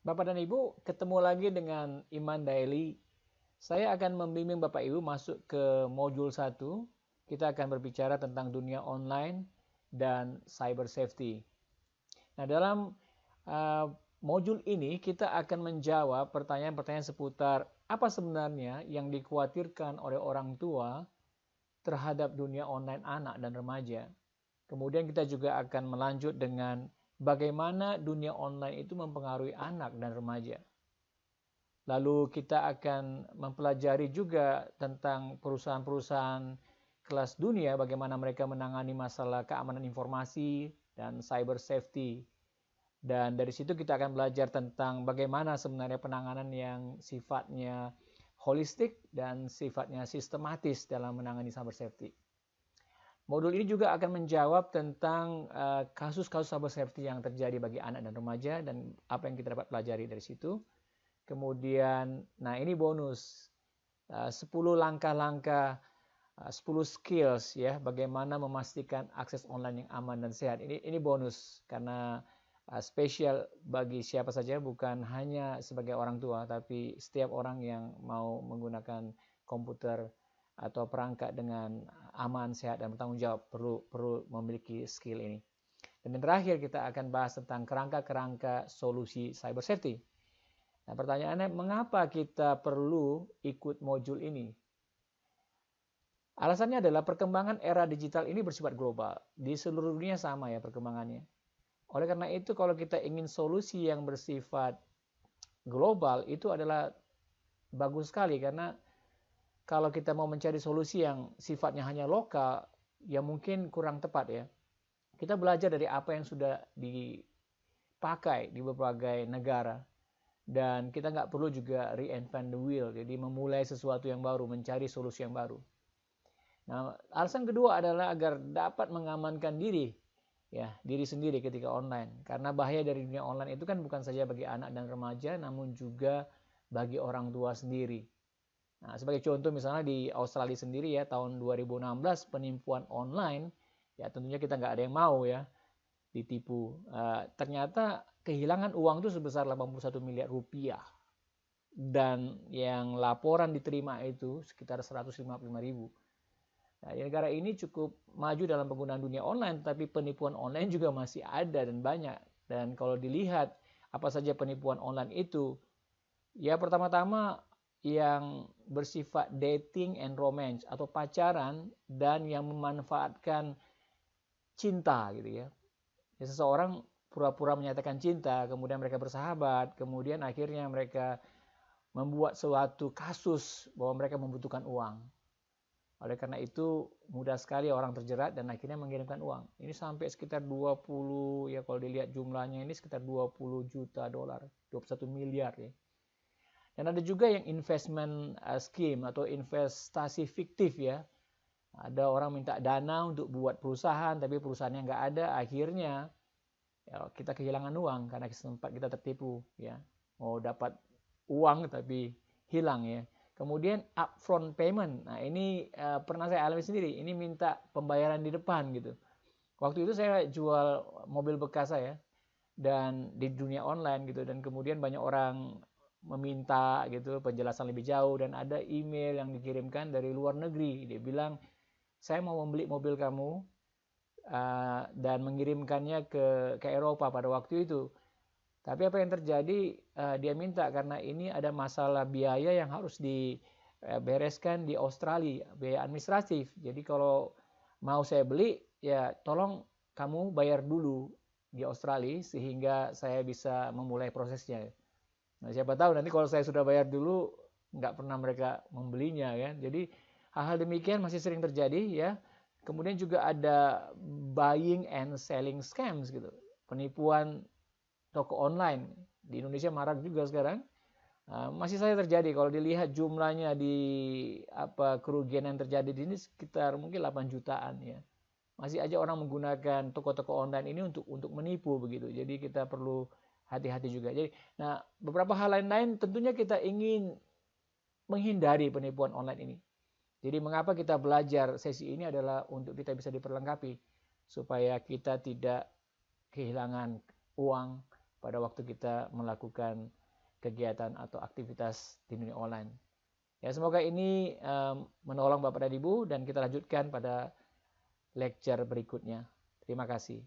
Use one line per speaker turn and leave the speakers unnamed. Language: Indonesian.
Bapak dan Ibu, ketemu lagi dengan Iman Daily. Saya akan membimbing Bapak Ibu masuk ke modul 1. Kita akan berbicara tentang dunia online dan cyber safety. Nah, dalam uh, modul ini kita akan menjawab pertanyaan-pertanyaan seputar apa sebenarnya yang dikhawatirkan oleh orang tua terhadap dunia online anak dan remaja. Kemudian kita juga akan melanjut dengan bagaimana dunia online itu mempengaruhi anak dan remaja. Lalu kita akan mempelajari juga tentang perusahaan-perusahaan kelas dunia, bagaimana mereka menangani masalah keamanan informasi dan cyber safety. Dan dari situ kita akan belajar tentang bagaimana sebenarnya penanganan yang sifatnya holistik dan sifatnya sistematis dalam menangani cyber safety. Modul ini juga akan menjawab tentang kasus-kasus cyber safety yang terjadi bagi anak dan remaja dan apa yang kita dapat pelajari dari situ. Kemudian, nah ini bonus 10 langkah-langkah, 10 skills ya, bagaimana memastikan akses online yang aman dan sehat. Ini bonus karena spesial bagi siapa saja, bukan hanya sebagai orang tua, tapi setiap orang yang mau menggunakan komputer atau perangkat dengan aman, sehat dan bertanggung jawab perlu memiliki skill ini. Dan yang terakhir kita akan bahas tentang kerangka-kerangka solusi cyber safety. Nah, pertanyaannya, mengapa kita perlu ikut modul ini? Alasannya adalah perkembangan era digital ini bersifat global. Di seluruh dunia sama ya perkembangannya. Oleh karena itu, kalau kita ingin solusi yang bersifat global, itu adalah bagus sekali. Karena kalau kita mau mencari solusi yang sifatnya hanya lokal, ya mungkin kurang tepat ya. Kita belajar dari apa yang sudah dipakai di berbagai negara. Dan kita nggak perlu juga reinvent the wheel, jadi memulai sesuatu yang baru, mencari solusi yang baru. Nah, alasan kedua adalah agar dapat mengamankan diri, ya, diri sendiri ketika online. Karena bahaya dari dunia online itu kan bukan saja bagi anak dan remaja, namun juga bagi orang tua sendiri. Nah, sebagai contoh misalnya di Australia sendiri ya, tahun 2016 penipuan online, ya tentunya kita nggak ada yang mau ya ditipu. Ternyata kehilangan uang itu sebesar 81 miliar rupiah. Dan yang laporan diterima itu sekitar 155 ribu. Nah, di negara ini cukup maju dalam penggunaan dunia online, tapi penipuan online juga masih ada dan banyak. Dan kalau dilihat apa saja penipuan online itu, ya pertama-tama yang bersifat dating and romance atau pacaran dan yang memanfaatkan cinta gitu ya. Ya, seseorang pura-pura menyatakan cinta, kemudian mereka bersahabat, kemudian akhirnya mereka membuat suatu kasus bahwa mereka membutuhkan uang. Oleh karena itu mudah sekali orang terjerat dan akhirnya mengirimkan uang. Ini sampai sekitar 20, ya kalau dilihat jumlahnya ini sekitar 20 juta dolar, 21 miliar ya. Dan ada juga yang investment scheme atau investasi fiktif ya. Ada orang minta dana untuk buat perusahaan tapi perusahaannya nggak ada, akhirnya ya, kita kehilangan uang karena sempat kita tertipu ya. Mau dapat uang tapi hilang ya. Kemudian upfront payment. Nah, ini pernah saya alami sendiri. Ini minta pembayaran di depan gitu. Waktu itu saya jual mobil bekas saya dan di dunia online gitu, dan kemudian banyak orang meminta gitu penjelasan lebih jauh, dan ada email yang dikirimkan dari luar negeri. Dia bilang, "Saya mau membeli mobil kamu dan mengirimkannya ke Eropa pada waktu itu." Tapi apa yang terjadi, dia minta karena ini ada masalah biaya yang harus dibereskan di Australia, biaya administratif. Jadi kalau mau saya beli, ya tolong kamu bayar dulu di Australia sehingga saya bisa memulai prosesnya. Nah, siapa tahu nanti kalau saya sudah bayar dulu, nggak pernah mereka membelinya ya. Jadi hal-hal demikian masih sering terjadi ya. Kemudian juga ada buying and selling scams gitu, penipuan toko online di Indonesia marak juga sekarang. Masih saja terjadi. Kalau dilihat jumlahnya di kerugian yang terjadi di sini sekitar mungkin 8 jutaan ya. Masih aja orang menggunakan toko-toko online ini untuk menipu begitu. Jadi kita perlu hati-hati juga. Jadi, nah beberapa hal lain-lain tentunya kita ingin menghindari penipuan online ini. Jadi mengapa kita belajar sesi ini adalah untuk kita bisa diperlengkapi supaya kita tidak kehilangan uang pada waktu kita melakukan kegiatan atau aktivitas di dunia online. Ya, semoga ini menolong Bapak dan Ibu, dan kita lanjutkan pada lecture berikutnya. Terima kasih.